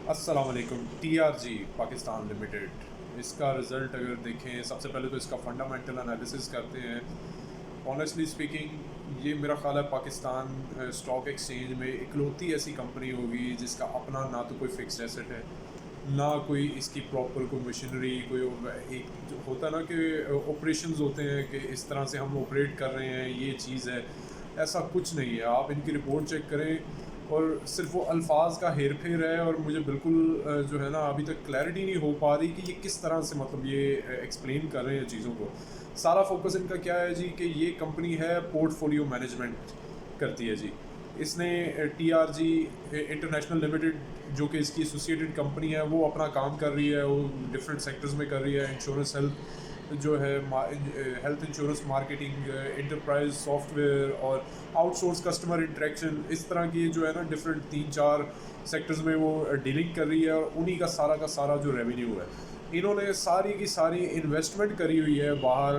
अस्सलाम वालेकुम। TRG Pakistan limited, इसका रिज़ल्ट अगर देखें, सबसे पहले तो इसका फंडामेंटल एनालिसिस करते हैं। ऑनेस्टली स्पीकिंग, ये मेरा ख़्याल है पाकिस्तान स्टॉक एक्सचेंज में इकलौती ऐसी कंपनी होगी जिसका अपना ना तो कोई फिक्स्ड एसेट है, ना कोई इसकी प्रॉपर कोई मशीनरी, कोई एक जो होता है ना कि ऑपरेशंस होते हैं कि इस तरह से हम ऑपरेट कर रहे हैं, ये चीज़ है। ऐसा कुछ नहीं है। आप इनकी रिपोर्ट चेक करें और सिर्फ वो अल्फाज का हेर फेर है, और मुझे बिल्कुल जो है ना अभी तक क्लैरिटी नहीं हो पा रही कि ये किस तरह से मतलब ये एक्सप्लेन कर रहे हैं चीज़ों को। सारा फोकस इनका क्या है जी कि ये कंपनी है पोर्टफोलियो मैनेजमेंट करती है जी। इसने टीआरजी इंटरनेशनल लिमिटेड, जो कि इसकी एसोसिएटेड कंपनी है, वो अपना काम कर रही है, वो डिफरेंट सेक्टर्स में कर रही है। इंश्योरेंस, हेल्थ जो है, health insurance, marketing, enterprise software और आउटसोर्स कस्टमर इंटरेक्शन, इस तरह की जो है ना डिफरेंट 3-4 सेक्टर्स में वो डीलिंग कर रही है। और उन्हीं का सारा जो रेवेन्यू है, इन्होंने सारी की सारी इन्वेस्टमेंट करी हुई है बाहर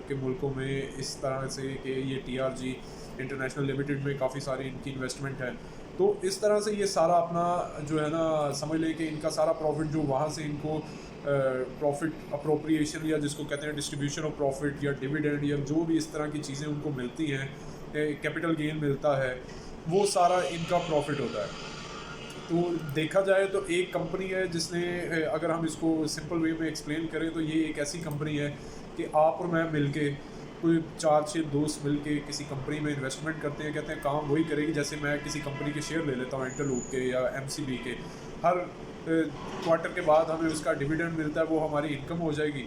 के मुल्कों में, इस तरह से कि ये टीआरजी इंटरनेशनल लिमिटेड में काफ़ी सारी इनकी इन्वेस्टमेंट है। तो इस तरह से ये सारा अपना जो है ना, समझ लें कि इनका सारा प्रॉफिट जो वहाँ से इनको प्रॉफिट अप्रोप्रिएशन, या जिसको कहते हैं डिस्ट्रीब्यूशन ऑफ प्रॉफिट, या डिविडेंड, या जो भी इस तरह की चीज़ें उनको मिलती हैं, कैपिटल गेन मिलता है, वो सारा इनका प्रॉफिट होता है। तो देखा जाए तो एक कंपनी है जिसने, अगर हम इसको सिंपल वे में एक्सप्लेन करें, तो ये एक ऐसी कंपनी है कि आप और मैं मिलके, कोई 4-6 दोस्त मिलके किसी कंपनी में इन्वेस्टमेंट करते हैं, कहते हैं काम वही करेगी। जैसे मैं किसी कंपनी के शेयर ले लेता हूँ, इंटरलूप के या एमसीबी के, हर क्वार्टर के बाद हमें उसका डिविडेंड मिलता है, वो हमारी इनकम हो जाएगी,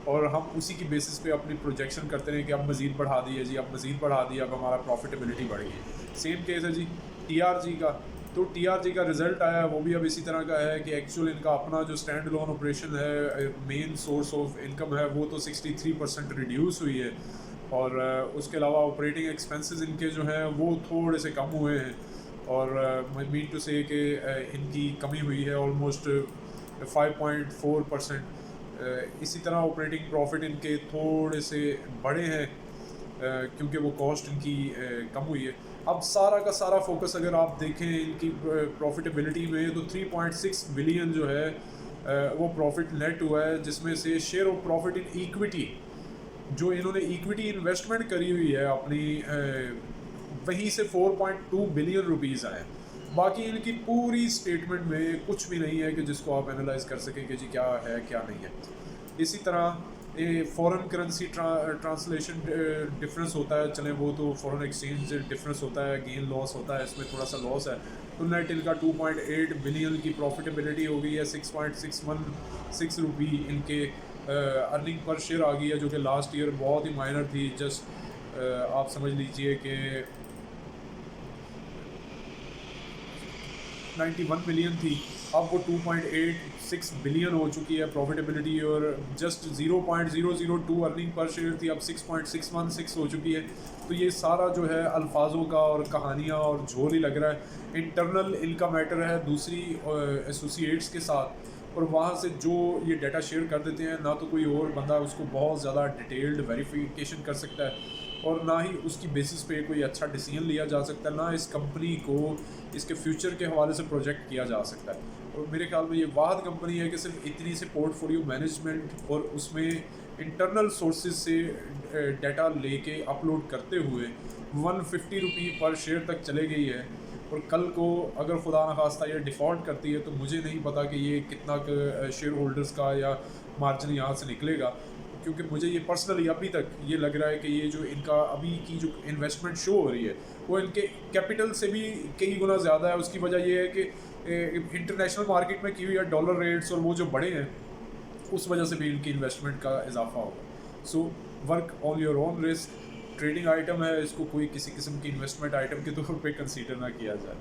और हम उसी की बेसिस पे अपनी प्रोजेक्शन करते हैं कि अब मज़ीद बढ़ा दिए जी, अब मज़ीद बढ़ा दिया, अब हमारा प्रॉफिटेबिलिटी बढ़ गई। सेम केस है जी टीआरजी का। तो टीआरजी का रिज़ल्ट आया, वो भी अब इसी तरह का है कि एक्चुअल इनका अपना जो स्टैंड लोन ऑपरेशन है, मेन सोर्स ऑफ इनकम है, वो तो 63% रिड्यूस हुई है। और उसके अलावा ऑपरेटिंग एक्सपेंसेस इनके जो हैं वो थोड़े से कम हुए हैं। और मैं मीन टू से कि इनकी कमी हुई है ऑलमोस्ट 5.4%। इसी तरह ऑपरेटिंग प्रॉफिट इनके थोड़े से बड़े हैं, क्योंकि वो कॉस्ट इनकी कम हुई है। अब सारा का सारा फोकस अगर आप देखें इनकी प्रॉफिटेबिलिटी में, तो 3.6 बिलियन जो है वो प्रॉफिट नेट हुआ है, जिसमें से share of profit in equity, जो इन्होंने इक्विटी इन्वेस्टमेंट करी हुई है अपनी, वहीं से 4.2 बिलियन रुपीज़ आए। बाकी इनकी पूरी स्टेटमेंट में कुछ भी नहीं है कि जिसको आप एनालाइज कर सकें कि जी क्या है क्या नहीं है। इसी तरह फॉरेन करेंसी ट्रांसलेशन डिफरेंस होता है, चलें वो तो फॉरेन एक्सचेंज डिफरेंस होता है, गेन लॉस होता है, इसमें थोड़ा सा लॉस है। तो नेट इनका 2.8 बिलियन की प्रॉफिटेबिलिटी हो गई है, 6.616 रुपी इनके अर्निंग पर शेयर आ गई है, जो कि लास्ट ईयर बहुत ही माइनर थी। जस्ट आप समझ लीजिए कि 91 मिलियन थी, अब वो 2.86 बिलियन हो चुकी है प्रॉफिटेबिलिटी। और जस्ट 0.002 अर्निंग पर शेयर थी, अब 6.616 हो चुकी है। तो ये सारा जो है अल्फाजों का और कहानियाँ और झोल ही लग रहा है। इंटरनल इनका मैटर है दूसरी एसोसिएट्स के साथ, और वहाँ से जो ये डाटा शेयर कर देते हैं, ना तो कोई और बंदा उसको बहुत ज़्यादा डिटेल्ड वेरिफिकेशन कर सकता है, और ना ही उसकी बेसिस पे कोई अच्छा डिसीजन लिया जा सकता है, ना इस कंपनी को इसके फ्यूचर के हवाले से प्रोजेक्ट किया जा सकता है। और मेरे ख्याल में ये वाहद कंपनी है कि सिर्फ इतनी से पोर्टफोलियो मैनेजमेंट और उसमें इंटरनल सोर्सेज से डाटा लेके अपलोड करते हुए 150 रुपी पर शेयर तक चले गई है। और कल को अगर खुदा न खास्ता ये डिफ़ॉल्ट करती है, तो मुझे नहीं पता कि ये कितना शेयर होल्डर्स का या मार्जिन यहाँ से निकलेगा। क्योंकि मुझे ये पर्सनली अभी तक ये लग रहा है कि ये जो इनका अभी की जो इन्वेस्टमेंट शो हो रही है, वो इनके कैपिटल से भी कई गुना ज़्यादा है। उसकी वजह ये है कि इंटरनेशनल मार्केट में की हुई है डॉलर रेट्स, और वो जो बड़े हैं, उस वजह से भी इनकी इन्वेस्टमेंट का इजाफा होगा। So work on your own risk. Trading item है, इसको कोई किसी किस्म की इन्वेस्टमेंट आइटम के तौर पे कंसीडर ना किया जाए।